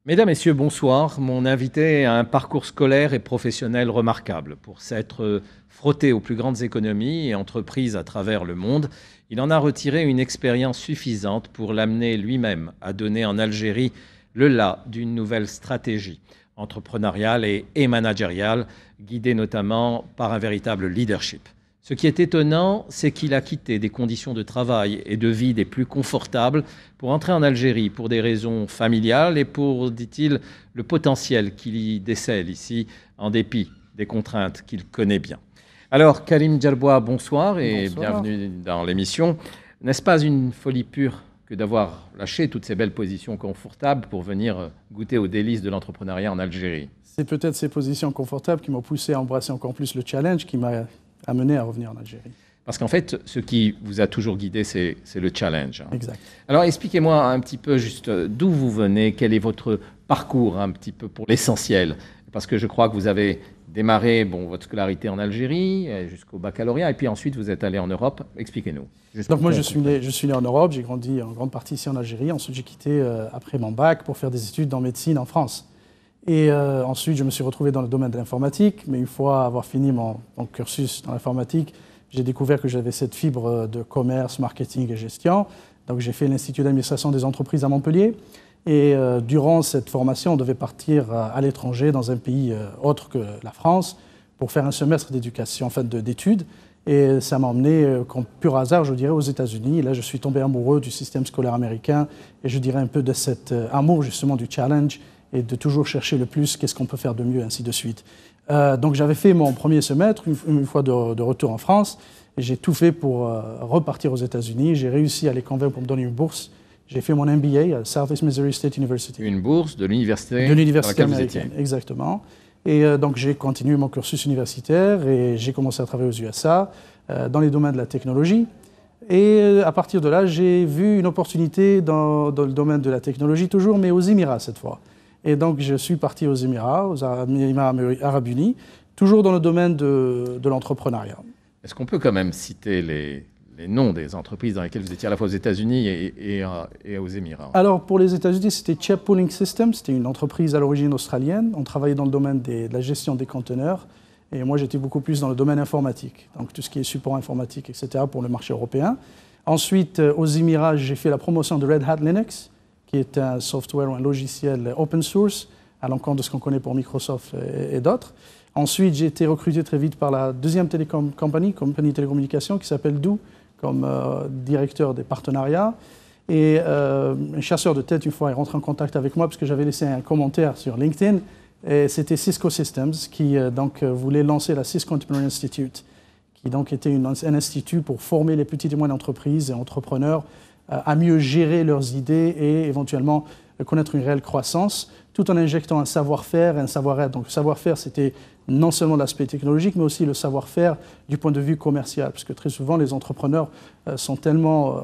Mesdames, Messieurs, bonsoir. Mon invité a un parcours scolaire et professionnel remarquable. Pour s'être frotté aux plus grandes économies et entreprises à travers le monde, il en a retiré une expérience suffisante pour l'amener lui-même à donner en Algérie le là d'une nouvelle stratégie entrepreneuriale et managériale, guidée notamment par un véritable leadership. Ce qui est étonnant, c'est qu'il a quitté des conditions de travail et de vie des plus confortables pour entrer en Algérie pour des raisons familiales et pour, dit-il, le potentiel qu'il y décèle ici, en dépit des contraintes qu'il connaît bien. Alors, Karim Djerboua, bonsoir et Bonsoir. bienvenue dans l'émission. N'est-ce pas une folie pure que d'avoir lâché toutes ces belles positions confortables pour venir goûter aux délices de l'entrepreneuriat en Algérie? C'est peut-être ces positions confortables qui m'ont poussé à embrasser encore plus le challenge qui m'a amené à revenir en Algérie. Parce qu'en fait, ce qui vous a toujours guidé, c'est le challenge. Exact. Alors, expliquez-moi un petit peu juste d'où vous venez, quel est votre parcours un petit peu pour l'essentiel. Parce que je crois que vous avez démarré votre scolarité en Algérie jusqu'au baccalauréat, et puis ensuite vous êtes allé en Europe. Expliquez-nous. Donc moi, je suis né en Europe, j'ai grandi en grande partie ici en Algérie. Ensuite, j'ai quitté après mon bac pour faire des études en médecine en France. Et ensuite, je me suis retrouvé dans le domaine de l'informatique, mais une fois avoir fini mon cursus dans l'informatique, j'ai découvert que j'avais cette fibre de commerce, marketing et gestion. Donc j'ai fait l'Institut d'administration des entreprises à Montpellier. Et durant cette formation, on devait partir à l'étranger, dans un pays autre que la France, pour faire un semestre d'éducation, en fait d'études. Et ça m'a emmené, comme pur hasard, je dirais, aux États-Unis. Et là, je suis tombé amoureux du système scolaire américain et je dirais un peu de cet amour justement du challenge et de toujours chercher le plus, qu'est-ce qu'on peut faire de mieux, ainsi de suite. Donc j'avais fait mon premier semestre, une fois de retour en France, et j'ai tout fait pour repartir aux États-Unis. J'ai réussi à les convaincre pour me donner une bourse. J'ai fait mon MBA à Southeast Missouri State University. Une bourse de l'université américaine, exactement. Et donc j'ai continué mon cursus universitaire et j'ai commencé à travailler aux USA dans les domaines de la technologie. Et à partir de là, j'ai vu une opportunité dans le domaine de la technologie toujours, mais aux Émirats cette fois. Et donc je suis parti aux Émirats Arabes Unis, toujours dans le domaine de l'entrepreneuriat. Est-ce qu'on peut quand même citer les noms des entreprises dans lesquelles vous étiez à la fois aux États-Unis et aux Émirats? Alors, pour les États-Unis, c'était Chep Pooling Systems. C'était une entreprise à l'origine australienne. On travaillait dans le domaine de la gestion des conteneurs. Et moi, j'étais beaucoup plus dans le domaine informatique. Donc, tout ce qui est support informatique, etc., pour le marché européen. Ensuite, aux Émirats, j'ai fait la promotion de Red Hat Linux, qui est un software ou un logiciel open source, à l'encontre de ce qu'on connaît pour Microsoft et d'autres. Ensuite, j'ai été recruté très vite par la deuxième compagnie de télécommunications, qui s'appelle DO, comme directeur des partenariats. Et un chasseur de tête, une fois, est rentré en contact avec moi parce que j'avais laissé un commentaire sur LinkedIn. Et c'était Cisco Systems qui voulait lancer la Cisco Entrepreneur Institute, qui donc était un institut pour former les petites et moyennes entreprises et entrepreneurs à mieux gérer leurs idées et éventuellement connaître une réelle croissance, tout en injectant un savoir-faire et un savoir-être. Donc le savoir-faire, c'était non seulement l'aspect technologique, mais aussi le savoir-faire du point de vue commercial, parce que très souvent, les entrepreneurs sont tellement,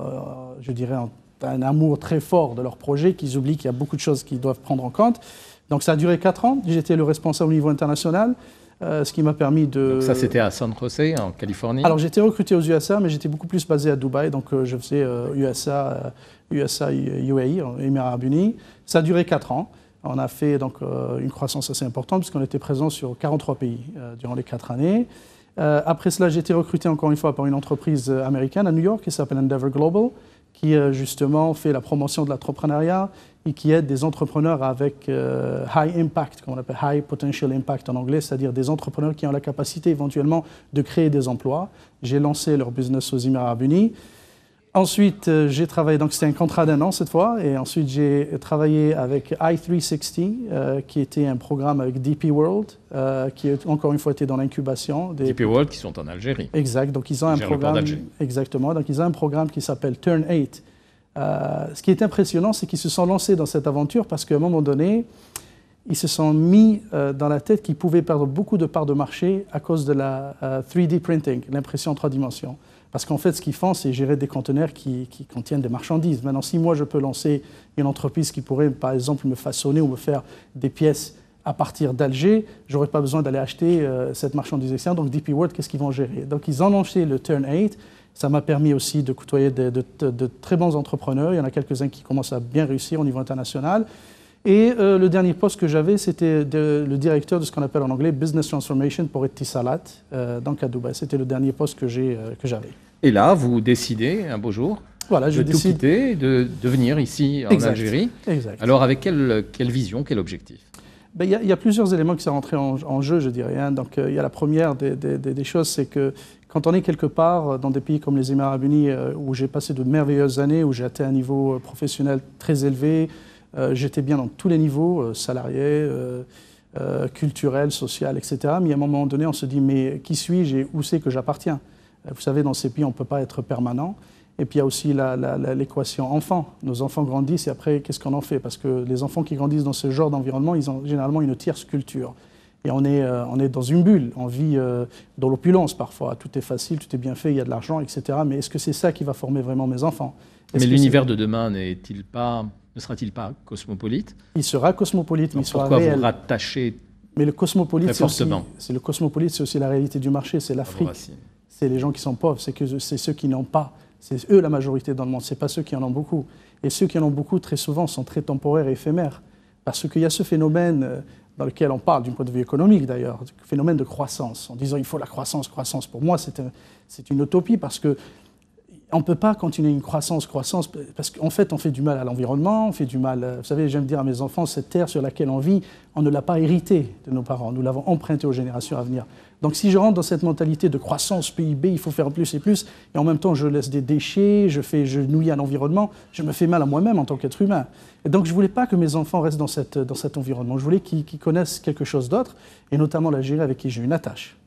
je dirais, un amour très fort de leur projet qu'ils oublient qu'il y a beaucoup de choses qu'ils doivent prendre en compte. Donc ça a duré 4 ans. J'étais le responsable au niveau international, ce qui m'a permis de... Donc ça, c'était à San José, en Californie? Alors j'étais recruté aux USA, mais j'étais beaucoup plus basé à Dubaï, donc je faisais USA, UAE, Émirats Arabes Unis. Ça a duré 4 ans. On a fait donc une croissance assez importante puisqu'on était présent sur 43 pays durant les 4 années. Après cela, j'ai été recruté encore une fois par une entreprise américaine à New York qui s'appelle Endeavor Global, qui justement fait la promotion de l'entrepreneuriat et qui aide des entrepreneurs avec high impact, comme on appelle high potential impact en anglais, c'est-à-dire des entrepreneurs qui ont la capacité éventuellement de créer des emplois. J'ai lancé leur business aux Émirats Arabes Unis. Ensuite, j'ai travaillé, donc c'était un contrat d'1 an cette fois, et ensuite j'ai travaillé avec i360, qui était un programme avec DP World, qui encore une fois était dans l'incubation. DP World qui sont en Algérie. Exact, donc ils ont un programme. Exactement, donc ils ont un programme qui s'appelle Turn8. Ce qui est impressionnant, c'est qu'ils se sont lancés dans cette aventure parce qu'à un moment donné, ils se sont mis dans la tête qu'ils pouvaient perdre beaucoup de parts de marché à cause de la 3D printing, l'impression en 3 dimensions. Parce qu'en fait, ce qu'ils font, c'est gérer des conteneurs qui contiennent des marchandises. Maintenant, si moi, je peux lancer une entreprise qui pourrait, par exemple, me façonner ou me faire des pièces à partir d'Alger, je n'aurais pas besoin d'aller acheter cette marchandise externe. Donc, DP World, qu'est-ce qu'ils vont gérer? Donc, ils ont lancé le Turn8. Ça m'a permis aussi de côtoyer de très bons entrepreneurs. Il y en a quelques-uns qui commencent à bien réussir au niveau international. Et le dernier poste que j'avais, c'était le directeur de ce qu'on appelle en anglais Business Transformation pour Etisalat, donc à Dubaï. C'était le dernier poste que j'avais. Et là, vous décidez un beau jour voilà, de tout quitter, de venir ici en Algérie. Exact. Alors avec quelle vision, quel objectif? Ben, y a plusieurs éléments qui sont rentrés en jeu, je dirais. Hein. Donc il y a la première des choses, c'est que quand on est quelque part dans des pays comme les Émirats Arabes Unis, où j'ai passé de merveilleuses années, où j'ai atteint un niveau professionnel très élevé, j'étais bien dans tous les niveaux, salariés, culturel, social, etc. Mais à un moment donné, on se dit, mais qui suis-je et où c'est que j'appartiens? Vous savez, dans ces pays, on ne peut pas être permanent. Et puis il y a aussi l'équation enfant. Nos enfants grandissent et après, qu'est-ce qu'on en fait? Parce que les enfants qui grandissent dans ce genre d'environnement, ils ont généralement une tierce culture. Et on est dans une bulle, on vit dans l'opulence parfois. Tout est facile, tout est bien fait, il y a de l'argent, etc. Mais est-ce que c'est ça qui va former vraiment mes enfants? Mais l'univers de demain ne sera-t-il pas cosmopolite? Il sera cosmopolite, mais il sera réel. Pourquoi vous rattachez mais le cosmopolite, très fortement? Le cosmopolite, c'est aussi la réalité du marché, c'est l'Afrique. C'est les gens qui sont pauvres, c'est ceux qui n'ont pas. C'est eux la majorité dans le monde, ce n'est pas ceux qui en ont beaucoup. Et ceux qui en ont beaucoup, très souvent, sont très temporaires et éphémères. Parce qu'il y a ce phénomène dans lequel on parle, d'un point de vue économique d'ailleurs, phénomène de croissance, en disant il faut la croissance, croissance. Pour moi, c'est une utopie parce que on ne peut pas continuer une croissance, parce qu'en fait, on fait du mal à l'environnement, on fait du mal... Vous savez, j'aime dire à mes enfants, cette terre sur laquelle on vit, on ne l'a pas héritée de nos parents, nous l'avons empruntée aux générations à venir. Donc si je rentre dans cette mentalité de croissance, PIB, il faut faire plus, et en même temps je laisse des déchets, je nouille à l'environnement, je me fais mal à moi-même en tant qu'être humain. Et donc je ne voulais pas que mes enfants restent dans cet environnement, je voulais qu'ils connaissent quelque chose d'autre, et notamment l'Algérie avec qui j'ai une attache.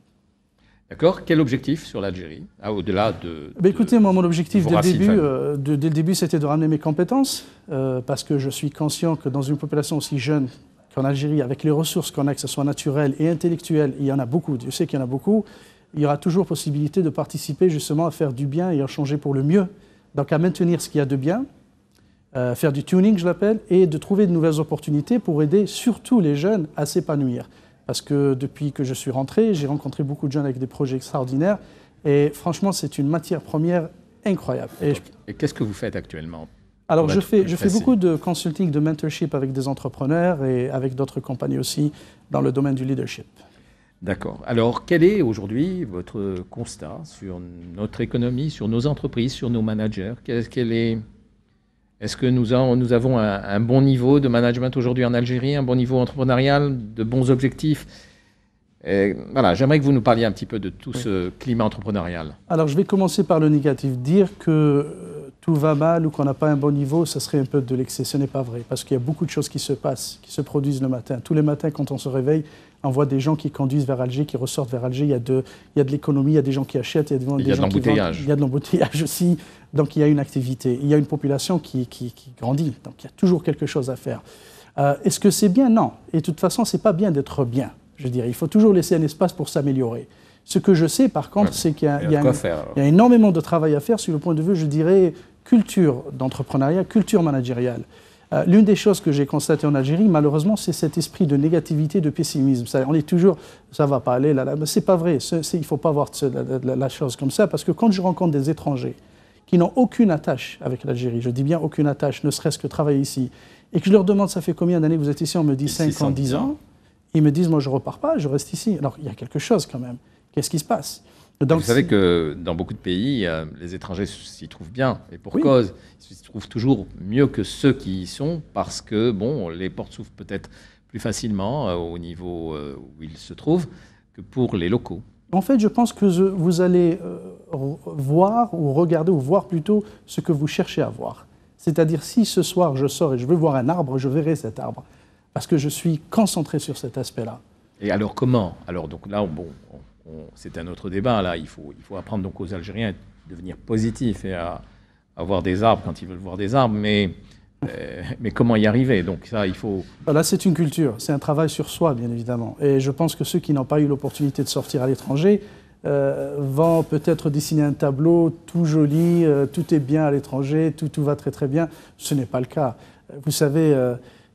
D'accord. Quel objectif sur l'Algérie, au-delà de... Écoutez, moi, mon objectif dès le début, c'était de ramener mes compétences, parce que je suis conscient que dans une population aussi jeune qu'en Algérie, avec les ressources qu'on a, que ce soit naturelles et intellectuelles, il y en a beaucoup, je sais qu'il y en a beaucoup, il y aura toujours possibilité de participer justement à faire du bien et à changer pour le mieux. Donc à maintenir ce qu'il y a de bien, faire du tuning, je l'appelle, et de trouver de nouvelles opportunités pour aider surtout les jeunes à s'épanouir. Parce que depuis que je suis rentré, j'ai rencontré beaucoup de jeunes avec des projets extraordinaires. Et franchement, c'est une matière première incroyable. Et qu'est-ce que vous faites actuellement? Alors, je fais beaucoup de consulting, de mentorship avec des entrepreneurs et avec d'autres compagnies aussi dans le domaine du leadership. D'accord. Alors, quel est aujourd'hui votre constat sur notre économie, sur nos entreprises, sur nos managers? Est-ce que nous avons un bon niveau de management aujourd'hui en Algérie, un bon niveau entrepreneurial, de bons objectifs? Voilà, j'aimerais que vous nous parliez un petit peu de tout ce climat entrepreneurial. Alors, je vais commencer par le négatif. Dire que tout va mal ou qu'on n'a pas un bon niveau, ce serait un peu de l'excès. Ce n'est pas vrai, parce qu'il y a beaucoup de choses qui se passent, qui se produisent le matin. Tous les matins, quand on se réveille, on voit des gens qui conduisent vers Alger, qui ressortent vers Alger. Il y a de l'économie, il y a des gens qui achètent, il y a des gens qui vendent. Il y a de l'embouteillage aussi. Donc, il y a une activité. Il y a une population qui grandit. Donc, il y a toujours quelque chose à faire. Est-ce que c'est bien? Non. Et de toute façon, ce n'est pas bien d'être bien, je dirais. Il faut toujours laisser un espace pour s'améliorer. Ce que je sais, par contre, c'est qu'il y a énormément de travail à faire sur le point de vue, je dirais, culture d'entrepreneuriat, culture managériale. L'une des choses que j'ai constatées en Algérie, malheureusement, c'est cet esprit de négativité, de pessimisme. On est toujours, ça va pas aller, là. Mais c'est pas vrai. Il ne faut pas voir la chose comme ça, parce que quand je rencontre des étrangers qui n'ont aucune attache avec l'Algérie, je dis bien aucune attache, ne serait-ce que travailler ici, et que je leur demande, ça fait combien d'années que vous êtes ici? On me dit 5 ans, 10 ans. Ils me disent, moi, je ne repars pas, je reste ici. Alors, il y a quelque chose quand même. Qu'est-ce qui se passe? Donc, vous savez que dans beaucoup de pays, les étrangers s'y trouvent bien, et pour cause. Ils s'y trouvent toujours mieux que ceux qui y sont, parce que bon, les portes s'ouvrent peut-être plus facilement au niveau où ils se trouvent que pour les locaux. En fait, je pense que vous allez voir ou regarder, ou voir plutôt ce que vous cherchez à voir. C'est-à-dire, si ce soir je sors et je veux voir un arbre, je verrai cet arbre, parce que je suis concentré sur cet aspect-là. Et alors comment? Alors donc là, bon, c'est un autre débat. Là, il faut apprendre donc aux Algériens à devenir positifs et à voir des arbres quand ils veulent voir des arbres. Mais comment y arriver? Donc ça, il faut... Là, c'est une culture. C'est un travail sur soi, bien évidemment. Et je pense que ceux qui n'ont pas eu l'opportunité de sortir à l'étranger vont peut-être dessiner un tableau tout joli, tout est bien à l'étranger, tout va très très bien. Ce n'est pas le cas. Vous savez,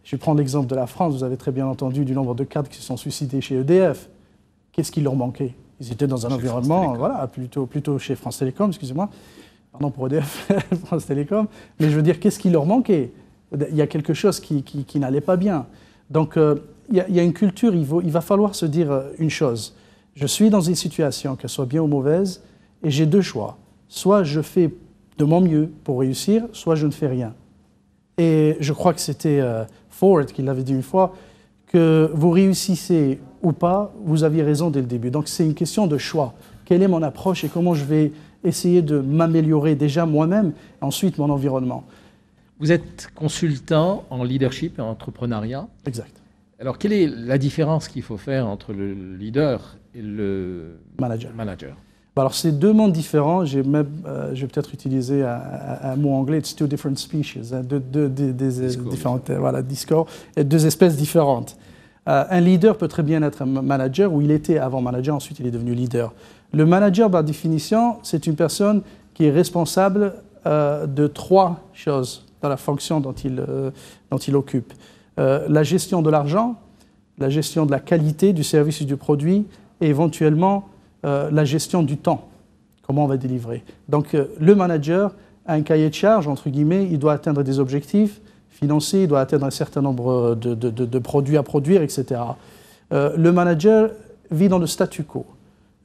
je prends l'exemple de la France. Vous avez très bien entendu du nombre de cadres qui se sont suicidés chez EDF. Qu'est-ce qui leur manquait? Ils étaient dans un environnement, voilà, plutôt chez France Télécom, excusez-moi. Pardon pour EDF, France Télécom. Mais je veux dire, qu'est-ce qui leur manquait? il y a quelque chose qui n'allait pas bien. Donc, il y a une culture, il va falloir se dire une chose. Je suis dans une situation, qu'elle soit bien ou mauvaise, et j'ai deux choix. Soit je fais de mon mieux pour réussir, soit je ne fais rien. Et je crois que c'était Ford qui l'avait dit une fois, que vous réussissez ou pas, vous aviez raison dès le début. Donc c'est une question de choix. Quelle est mon approche et comment je vais essayer de m'améliorer déjà moi-même, ensuite mon environnement. Vous êtes consultant en leadership et en entrepreneuriat. Exact. Alors, quelle est la différence qu'il faut faire entre le leader et le manager? Alors, c'est deux mondes différents. Je vais peut-être utiliser un mot anglais, it's two different species, deux différentes discours, et deux espèces différentes. Un leader peut très bien être un manager, ou il était avant manager, ensuite il est devenu leader. Le manager, par définition, c'est une personne qui est responsable de trois choses dans la fonction dont il occupe. La gestion de l'argent, la gestion de la qualité du service et du produit, et éventuellement la gestion du temps, comment on va délivrer. Donc le manager a un cahier de charge, entre guillemets, il doit atteindre des objectifs financiers, il doit atteindre un certain nombre de produits à produire, etc. Le manager vit dans le statu quo.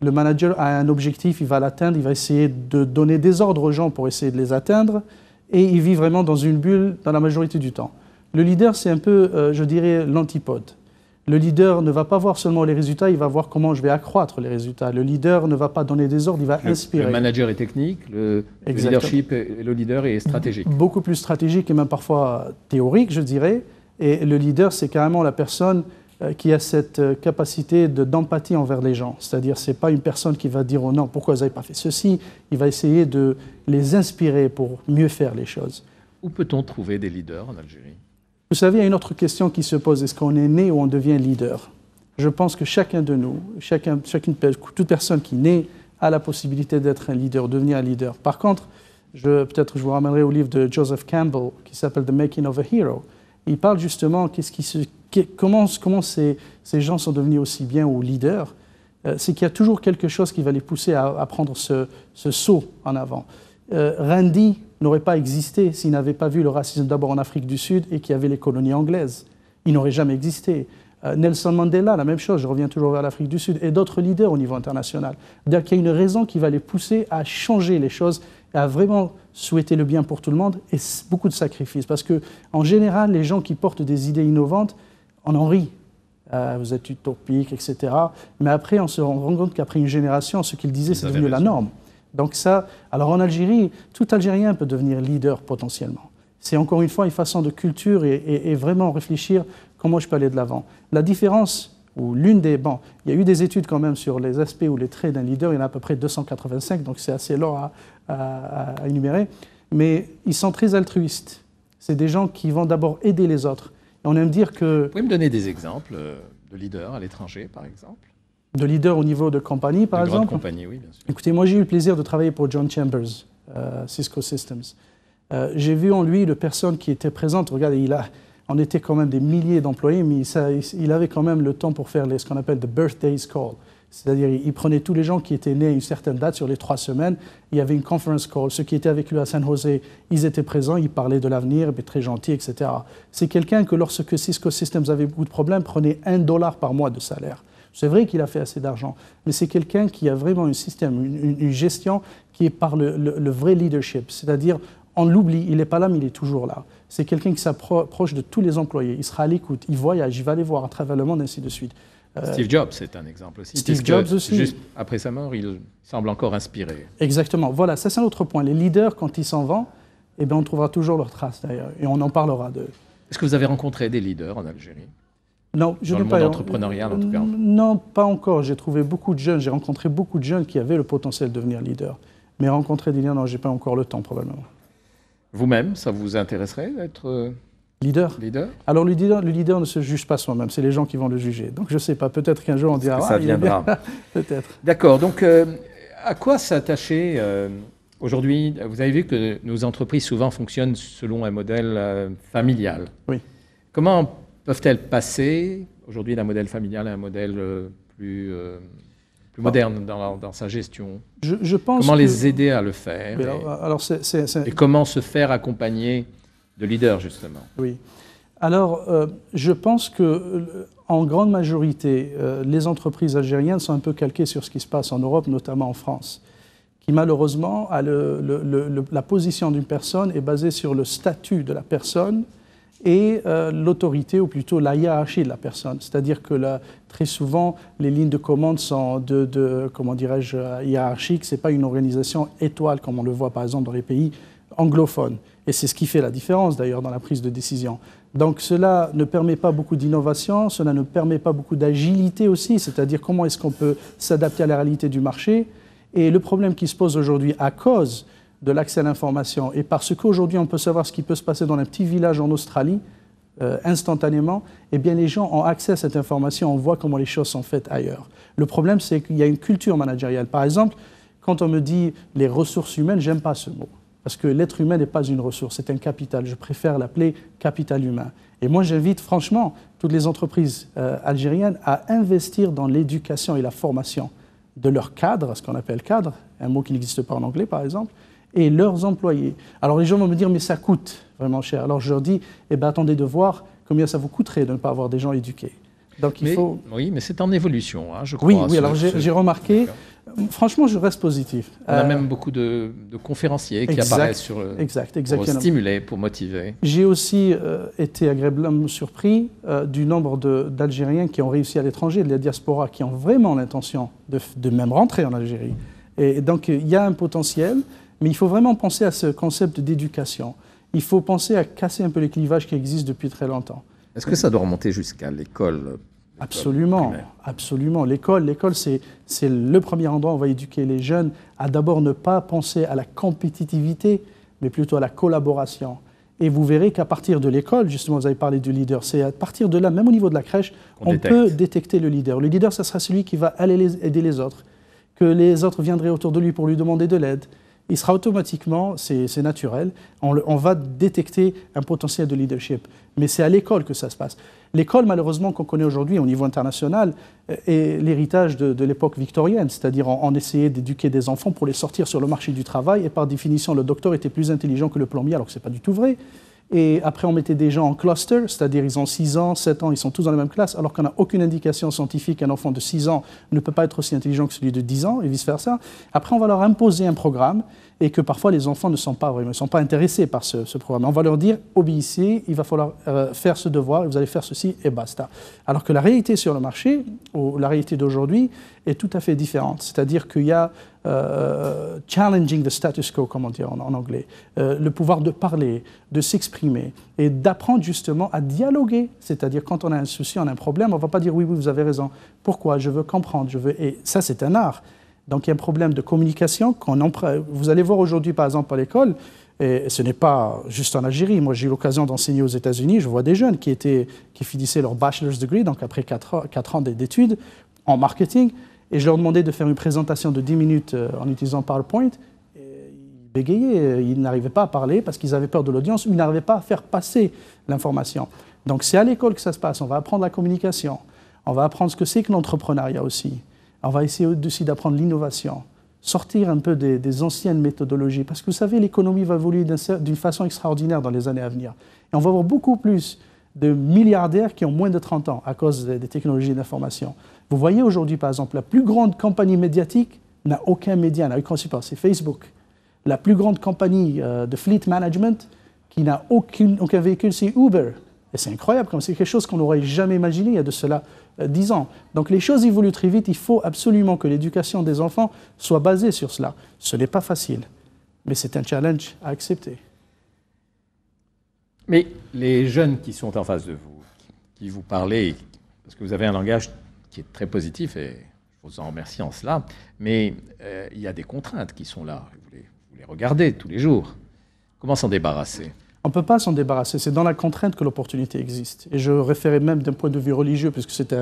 Le manager a un objectif, il va l'atteindre, il va essayer de donner des ordres aux gens pour essayer de les atteindre, et il vit vraiment dans une bulle dans la majorité du temps. Le leader, c'est un peu, je dirais, l'antipode. Le leader ne va pas voir seulement les résultats, il va voir comment je vais accroître les résultats. Le leader ne va pas donner des ordres, il va inspirer. Le manager est technique, le leadership et le leader est stratégique. Beaucoup plus stratégique et même parfois théorique, je dirais. Et le leader, c'est carrément la personne qui a cette capacité d'empathie envers les gens. C'est-à-dire, ce n'est pas une personne qui va dire « Oh non, pourquoi vous n'avez pas fait ceci ?» Il va essayer de les inspirer pour mieux faire les choses. Où peut-on trouver des leaders en Algérie? Vous savez, il y a une autre question qui se pose. Est-ce qu'on est né ou on devient leader? Je pense que chacun de nous, toute personne qui naît a la possibilité d'être un leader, de devenir un leader. Par contre, peut-être je vous ramènerai au livre de Joseph Campbell qui s'appelle « The Making of a Hero ». Il parle justement comment ces gens sont devenus aussi bien ou leaders. C'est qu'il y a toujours quelque chose qui va les pousser à prendre ce saut en avant. Randy n'aurait pas existé s'il n'avait pas vu le racisme d'abord en Afrique du Sud et qu'il y avait les colonies anglaises. Il n'aurait jamais existé. Nelson Mandela, la même chose, je reviens toujours vers l'Afrique du Sud, et d'autres leaders au niveau international. C'est-à-dire qu'il y a une raison qui va les pousser à changer les choses, à vraiment souhaiter le bien pour tout le monde, et beaucoup de sacrifices. Parce qu'en général, les gens qui portent des idées innovantes, on en rit. Vous êtes utopique, etc. Mais après, on se rend compte qu'après une génération, ce qu'ils disaient, c'est devenu la norme. Donc ça, alors en Algérie, tout Algérien peut devenir leader potentiellement. C'est encore une fois une façon de culture et vraiment réfléchir comment je peux aller de l'avant. La différence, ou l'une des... Bon, il y a eu des études quand même sur les aspects ou les traits d'un leader, il y en a à peu près 285, donc c'est assez long à énumérer, mais ils sont très altruistes. C'est des gens qui vont d'abord aider les autres. Et on aime dire que... Vous pouvez me donner des exemples de leaders à l'étranger, par exemple? De leader au niveau de compagnie, par exemple? De compagnie, oui, bien sûr. Écoutez, moi j'ai eu le plaisir de travailler pour John Chambers, Cisco Systems. J'ai vu en lui de personnes qui étaient présentes. Regardez, on était quand même des milliers d'employés, mais il avait quand même le temps pour faire ce qu'on appelle the birthdays call. C'est-à-dire, il prenait tous les gens qui étaient nés à une certaine date sur les 3 semaines. Il y avait une conference call. Ceux qui étaient avec lui à San Jose, ils étaient présents, ils parlaient de l'avenir, très gentils, etc. C'est quelqu'un que lorsque Cisco Systems avait beaucoup de problèmes, prenait $1 par mois de salaire. C'est vrai qu'il a fait assez d'argent, mais c'est quelqu'un qui a vraiment un système, une gestion qui est par le vrai leadership. C'est-à-dire, on l'oublie, il n'est pas là, mais il est toujours là. C'est quelqu'un qui s'approche de tous les employés. Il sera à l'écoute, il voyage, il va les voir à travers le monde, ainsi de suite. Steve Jobs, c'est un exemple aussi. Steve Jobs aussi. Juste après sa mort, il semble encore inspiré. Exactement. Voilà, ça c'est un autre point. Les leaders, quand ils s'en vont, eh bien, on trouvera toujours leurs traces d'ailleurs, et on en parlera d'eux. Est-ce que vous avez rencontré des leaders en Algérie? Non, je n'ai pas. Dans le monde entrepreneurial, en tout cas. Non, pas encore. J'ai trouvé beaucoup de jeunes. J'ai rencontré beaucoup de jeunes qui avaient le potentiel de devenir leader. Mais rencontrer des leaders, non, j'ai pas encore le temps probablement. Vous-même, ça vous intéresserait d'être leader? Alors le leader ne se juge pas soi-même. C'est les gens qui vont le juger. Donc je sais pas. Peut-être qu'un jour on dira. Ça viendra. Peut-être. D'accord. Donc à quoi s'attacher aujourd'hui? Vous avez vu que nos entreprises souvent fonctionnent selon un modèle familial. Oui. Comment peuvent-elles passer aujourd'hui d'un modèle familial à un modèle plus moderne dans sa gestion? Je pense comment les aider à le faire? Alors et comment se faire accompagner De leader, justement. Oui. Alors, je pense qu'en grande majorité, les entreprises algériennes sont un peu calquées sur ce qui se passe en Europe, notamment en France, qui malheureusement, la position d'une personne est basée sur le statut de la personne et l'autorité, ou plutôt la hiérarchie de la personne. C'est-à-dire que très souvent, les lignes de commande sont comment dirais-je, hiérarchiques. Ce n'est pas une organisation étoile, comme on le voit par exemple dans les pays anglophones. Et c'est ce qui fait la différence d'ailleurs dans la prise de décision. Donc cela ne permet pas beaucoup d'innovation, cela ne permet pas beaucoup d'agilité aussi, c'est-à-dire comment est-ce qu'on peut s'adapter à la réalité du marché. Et le problème qui se pose aujourd'hui à cause de l'accès à l'information, et parce qu'aujourd'hui on peut savoir ce qui peut se passer dans un petit village en Australie, instantanément, eh bien les gens ont accès à cette information, on voit comment les choses sont faites ailleurs. Le problème, c'est qu'il y a une culture managériale. Par exemple, quand on me dit les ressources humaines, j'aime pas ce mot, parce que l'être humain n'est pas une ressource, c'est un capital. Je préfère l'appeler capital humain. Et moi, j'invite franchement toutes les entreprises algériennes à investir dans l'éducation et la formation de leurs cadres, ce qu'on appelle cadre, un mot qui n'existe pas en anglais par exemple, et leurs employés. Alors les gens vont me dire, mais ça coûte vraiment cher. Alors je leur dis, eh bien, attendez de voir combien ça vous coûterait de ne pas avoir des gens éduqués. Donc il faut... Oui, mais c'est en évolution, hein, je crois. Oui, alors j'ai remarqué, franchement, je reste positif. On a même beaucoup de conférenciers qui apparaissent pour stimuler, pour motiver. J'ai aussi été agréablement surpris du nombre d'Algériens qui ont réussi à l'étranger, de la diaspora, qui ont vraiment l'intention de même rentrer en Algérie. Et donc il y a un potentiel. Mais il faut vraiment penser à ce concept d'éducation. Il faut penser à casser un peu les clivages qui existent depuis très longtemps. Est-ce que ça doit remonter jusqu'à l'école? Absolument, absolument. L'école, c'est le premier endroit où on va éduquer les jeunes à d'abord ne pas penser à la compétitivité, mais plutôt à la collaboration. Et vous verrez qu'à partir de l'école, justement, vous avez parlé du leader, c'est à partir de là, même au niveau de la crèche, on peut détecter le leader. Le leader, ça sera celui qui va aller aider les autres, que les autres viendraient autour de lui pour lui demander de l'aide. Il sera automatiquement, c'est naturel, on va détecter un potentiel de leadership. Mais c'est à l'école que ça se passe. L'école, malheureusement, qu'on connaît aujourd'hui au niveau international, est l'héritage de l'époque victorienne, c'est-à-dire on essayait d'éduquer des enfants pour les sortir sur le marché du travail, et par définition, le docteur était plus intelligent que le plombier, alors que ce n'est pas du tout vrai. Et après, on mettait des gens en cluster, c'est-à-dire ils ont 6 ans, 7 ans, ils sont tous dans la même classe, alors qu'on n'a aucune indication scientifique qu'un enfant de 6 ans ne peut pas être aussi intelligent que celui de 10 ans, et vice-versa. Après, on va leur imposer un programme, et que parfois les enfants ne sont pas intéressés par ce programme. On va leur dire, obéissez, il va falloir faire ce devoir, et vous allez faire ceci, et basta. Alors que la réalité sur le marché, ou la réalité d'aujourd'hui, est tout à fait différente. C'est-à-dire qu'il y a challenging the status quo, comme on dit en anglais, le pouvoir de parler, de s'exprimer et d'apprendre justement à dialoguer. C'est-à-dire quand on a un souci, on a un problème, on ne va pas dire oui, vous avez raison. Pourquoi? Je veux comprendre, Et ça, c'est un art. Donc il y a un problème de communication. Vous allez voir aujourd'hui, par exemple, à l'école, et ce n'est pas juste en Algérie. Moi, j'ai eu l'occasion d'enseigner aux États-Unis. Je vois des jeunes qui finissaient leur bachelor's degree, donc après 4 ans d'études en marketing, et je leur demandais de faire une présentation de 10 minutes en utilisant PowerPoint. Et ils bégayaient, ils n'arrivaient pas à parler parce qu'ils avaient peur de l'audience, ou ils n'arrivaient pas à faire passer l'information. Donc c'est à l'école que ça se passe. On va apprendre la communication, on va apprendre ce que c'est que l'entrepreneuriat aussi. On va essayer aussi d'apprendre l'innovation, sortir un peu des anciennes méthodologies, parce que vous savez, l'économie va évoluer d'une façon extraordinaire dans les années à venir. Et on va avoir beaucoup plus de milliardaires qui ont moins de 30 ans à cause des technologies d'information. Vous voyez aujourd'hui, par exemple, la plus grande compagnie médiatique n'a aucun média, n'a aucun support, c'est Facebook. La plus grande compagnie de fleet management qui n'a aucun véhicule, c'est Uber. Et c'est incroyable, comme c'est quelque chose qu'on n'aurait jamais imaginé il y a de cela 10 ans. Donc les choses évoluent très vite, il faut absolument que l'éducation des enfants soit basée sur cela. Ce n'est pas facile, mais c'est un challenge à accepter. Mais les jeunes qui sont en face de vous, qui vous parlez, parce que vous avez un langage qui est très positif, et je vous en remercie en cela, mais il y a des contraintes qui sont là, vous les regardez tous les jours. Comment s'en débarrasser ? On ne peut pas s'en débarrasser, c'est dans la contrainte que l'opportunité existe. Et je référais même d'un point de vue religieux, puisque c'est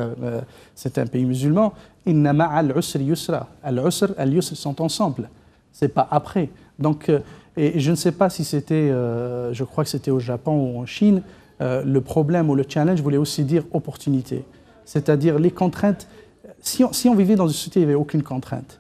un pays musulman, « Inna ma'al usri yusra ». Al-usr, al-yusr sont ensemble, ce n'est pas après. Donc, et je ne sais pas si c'était, je crois que c'était au Japon ou en Chine, le problème ou le challenge voulait aussi dire opportunité. C'est-à-dire les contraintes, si on vivait dans une société où il n'y avait aucune contrainte,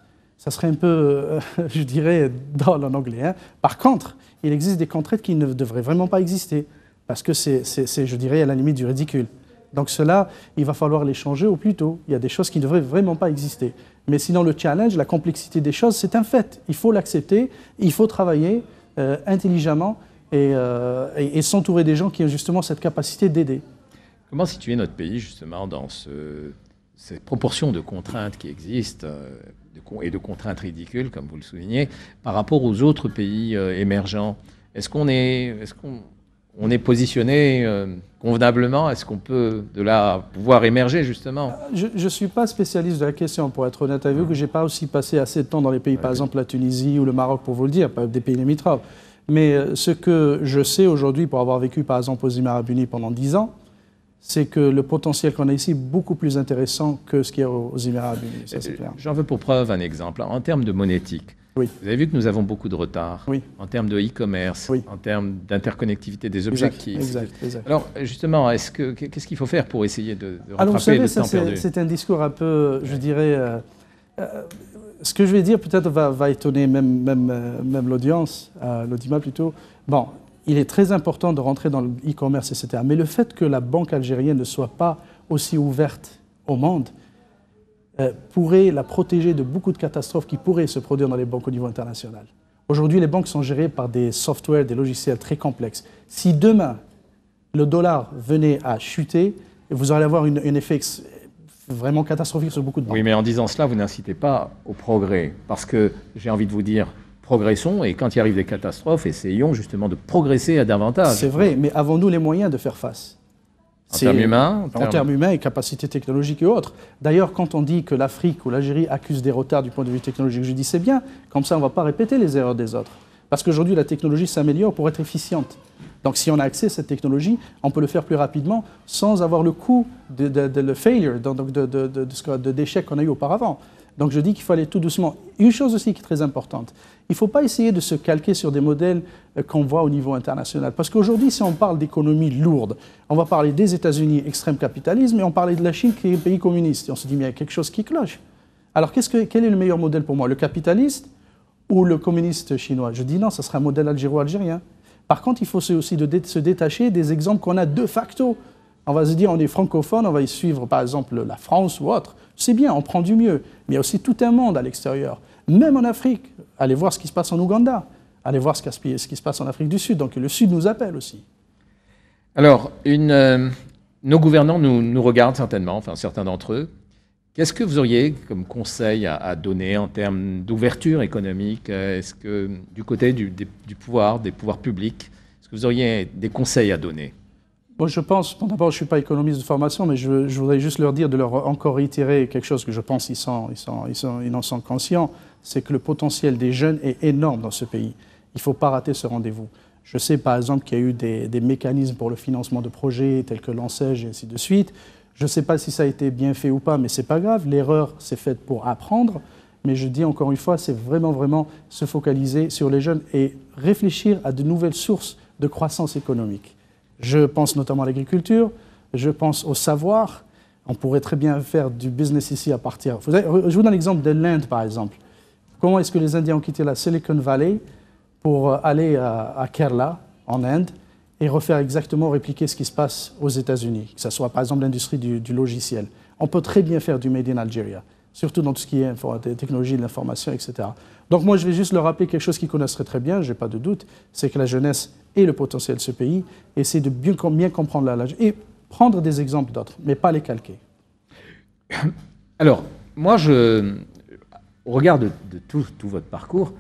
Ça serait un peu, je dirais, drôle en anglais. Hein. Par contre, il existe des contraintes qui ne devraient vraiment pas exister, parce que c'est, je dirais, à la limite du ridicule. Donc cela, il va falloir les changer au plus tôt. Il y a des choses qui ne devraient vraiment pas exister. Mais sinon, le challenge, la complexité des choses, c'est un fait. Il faut l'accepter, il faut travailler intelligemment et s'entourer des gens qui ont justement cette capacité d'aider. Comment situer notre pays justement dans cette proportion de contraintes qui existent et de contraintes ridicules, comme vous le soulignez, par rapport aux autres pays émergents? Est-ce qu'on est positionné convenablement? Est-ce qu'on peut de là pouvoir émerger justement? Je ne suis pas spécialiste de la question, pour être honnête avec vous, que je n'ai pas aussi passé assez de temps dans les pays, par exemple la Tunisie ou le Maroc, pour vous le dire, pas des pays limitrophes. Mais ce que je sais aujourd'hui, pour avoir vécu par exemple aux Émirats Arabes Unis pendant 10 ans, c'est que le potentiel qu'on a ici est beaucoup plus intéressant que ce qu'il y a aux Émirats Arabes Unis, ça c'est clair. J'en veux pour preuve un exemple. En termes de monétique, oui. Vous avez vu que nous avons beaucoup de retard oui. en termes de e-commerce, oui. en termes d'interconnectivité des objectifs. Exact. Alors justement, qu'est-ce qu'il faut faire pour essayer de rattraper Alors, vous savez, le temps perdu? C'est un discours un peu, je dirais... ce que je vais dire peut-être va étonner même l'audience, l'audimat plutôt. Bon, il est très important de rentrer dans le e-commerce, etc. Mais le fait que la banque algérienne ne soit pas aussi ouverte au monde pourrait la protéger de beaucoup de catastrophes qui pourraient se produire dans les banques au niveau international. Aujourd'hui, les banques sont gérées par des softwares, des logiciels très complexes. Si demain, le dollar venait à chuter, vous allez avoir un effet vraiment catastrophique sur beaucoup de banques. Oui, mais en disant cela, vous n'incitez pas au progrès. Parce que j'ai envie de vous dire, progressons, et quand il arrive des catastrophes, essayons justement de progresser à davantage. C'est vrai, mais avons-nous les moyens de faire face? En termes humains? En termes humains et capacités technologiques et autres. D'ailleurs, quand on dit que l'Afrique ou l'Algérie accusent des retards du point de vue technologique, je dis c'est bien, comme ça on ne va pas répéter les erreurs des autres. Parce qu'aujourd'hui, la technologie s'améliore pour être efficiente. Donc si on a accès à cette technologie, on peut le faire plus rapidement sans avoir le coût de failure, de d'échec qu'on a eu auparavant. Donc je dis qu'il faut aller tout doucement. Une chose aussi qui est très importante, il ne faut pas essayer de se calquer sur des modèles qu'on voit au niveau international. Parce qu'aujourd'hui, si on parle d'économie lourde, on va parler des États-Unis, extrême capitalisme, et on parlait de la Chine qui est un pays communiste. Et on se dit, mais il y a quelque chose qui cloche. Alors quel est le meilleur modèle pour moi? Le capitaliste ou le communiste chinois? Je dis non, ça sera un modèle algéro-algérien. Par contre, il faut aussi se détacher des exemples qu'on a de facto. On va se dire, on est francophone, on va y suivre par exemple la France ou autre. C'est bien, on prend du mieux. Mais il y a aussi tout un monde à l'extérieur. Même en Afrique, allez voir ce qui se passe en Ouganda. Allez voir ce qui se passe en Afrique du Sud. Donc le Sud nous appelle aussi. Alors, nos gouvernants nous regardent certainement, enfin certains d'entre eux. Qu'est-ce que vous auriez comme conseil à donner en termes d'ouverture économique? Est-ce que du côté des pouvoirs publics, est-ce que vous auriez des conseils à donner? Bon, je pense, bon, d'abord, je ne suis pas économiste de formation, mais je voudrais juste leur dire, de leur encore réitérer quelque chose que je pense ils en sont conscients, c'est que le potentiel des jeunes est énorme dans ce pays. Il ne faut pas rater ce rendez-vous. Je sais par exemple qu'il y a eu des mécanismes pour le financement de projets tels que l'ANSEJ et ainsi de suite. Je ne sais pas si ça a été bien fait ou pas, mais ce n'est pas grave. L'erreur, c'est faite pour apprendre. Mais je dis encore une fois, c'est vraiment se focaliser sur les jeunes et réfléchir à de nouvelles sources de croissance économique. Je pense notamment à l'agriculture, je pense au savoir. On pourrait très bien faire du business ici à partir... Je vous donne l'exemple de l'Inde, par exemple. Comment est-ce que les Indiens ont quitté la Silicon Valley pour aller à Kerala, en Inde, et refaire exactement, répliquer ce qui se passe aux États-Unis, que ce soit par exemple l'industrie du logiciel. On peut très bien faire du Made in Algeria, surtout dans tout ce qui est technologie de l'information, etc. Donc moi, je vais juste leur rappeler quelque chose qu'ils connaisseraient très bien, je n'ai pas de doute, c'est que la jeunesse est le potentiel de ce pays, et c'est de bien comprendre et prendre des exemples d'autres, mais pas les calquer. Alors, moi, au regard de tout votre parcours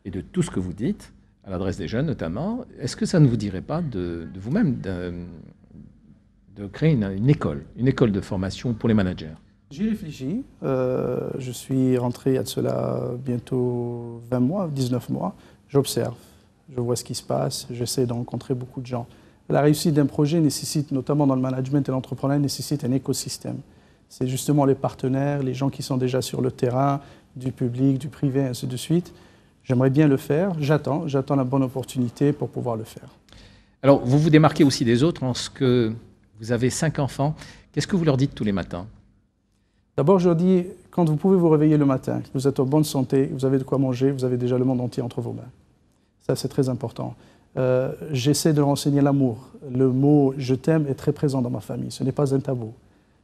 et de tout ce que vous dites, à l'adresse des jeunes notamment, est-ce que ça ne vous dirait pas de vous-même de créer une école de formation pour les managers? J'y réfléchis. Je suis rentré il y a de cela bientôt 20 mois, 19 mois. J'observe, je vois ce qui se passe, j'essaie de rencontrer beaucoup de gens. La réussite d'un projet nécessite, notamment dans le management et l'entrepreneuriat, nécessite un écosystème. C'est justement les partenaires, les gens qui sont déjà sur le terrain, du public, du privé, ainsi de suite. J'aimerais bien le faire, j'attends la bonne opportunité pour pouvoir le faire. Alors, vous vous démarquez aussi des autres en ce que vous avez 5 enfants. Qu'est-ce que vous leur dites tous les matins? D'abord, je leur dis, quand vous pouvez vous réveiller le matin, que vous êtes en bonne santé, vous avez de quoi manger, vous avez déjà le monde entier entre vos mains. Ça, c'est très important. J'essaie de leur enseigner l'amour. Le mot « je t'aime » est très présent dans ma famille. Ce n'est pas un tabou.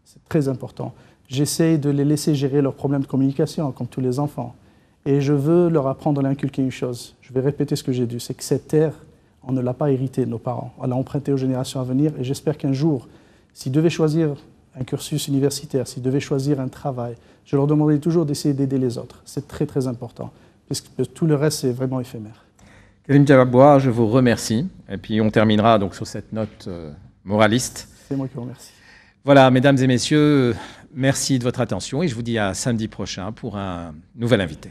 C'est très important. J'essaie de les laisser gérer leurs problèmes de communication, comme tous les enfants. Et je veux leur apprendre à inculquer une chose. Je vais répéter ce que j'ai dit, c'est que cette terre, on ne l'a pas héritée de nos parents. On l'a empruntée aux générations à venir. Et j'espère qu'un jour, s'ils devaient choisir un cursus universitaire, s'ils devaient choisir un travail, je leur demanderai toujours d'essayer d'aider les autres. C'est très, très important, puisque tout le reste, c'est vraiment éphémère. Karim Djawabouar, je vous remercie. Et puis on terminera donc sur cette note moraliste. C'est moi qui vous remercie. Voilà, mesdames et messieurs, merci de votre attention et je vous dis à samedi prochain pour un nouvel invité.